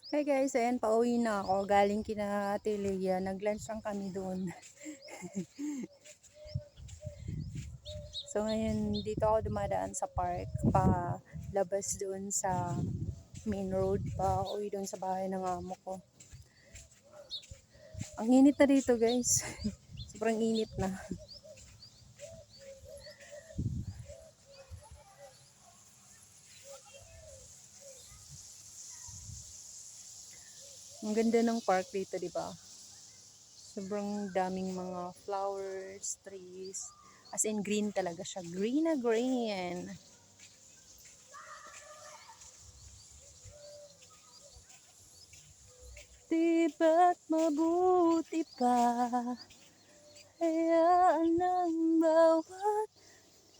Hey guys, ayan pauwi na ako. Galing kina Ate Leia. Nag-lunch lang kami doon. So ngayon, dito ako dumadaan sa park pa labas doon sa main road pa uwi doon sa bahay ng amo ko. Ang init na dito guys. Sobrang init na. Ang ganda ng park dito, di ba? Sobrang daming mga flowers, trees. As in green talaga siya. Green na green. Di ba't mabuti pa? Hayaan ng bawat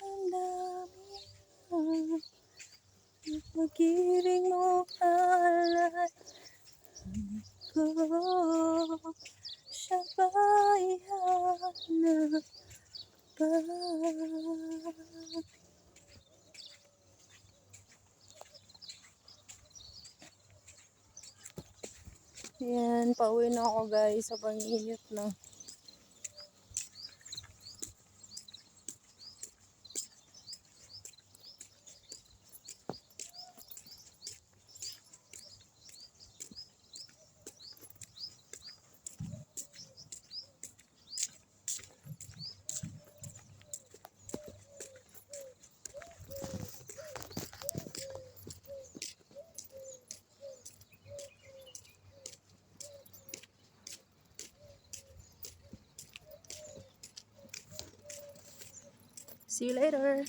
damdamin magiring mo alay ko. Siya ba'y hanap pa? Yan, pauwi na ako guys. Sobrang init na. See you later.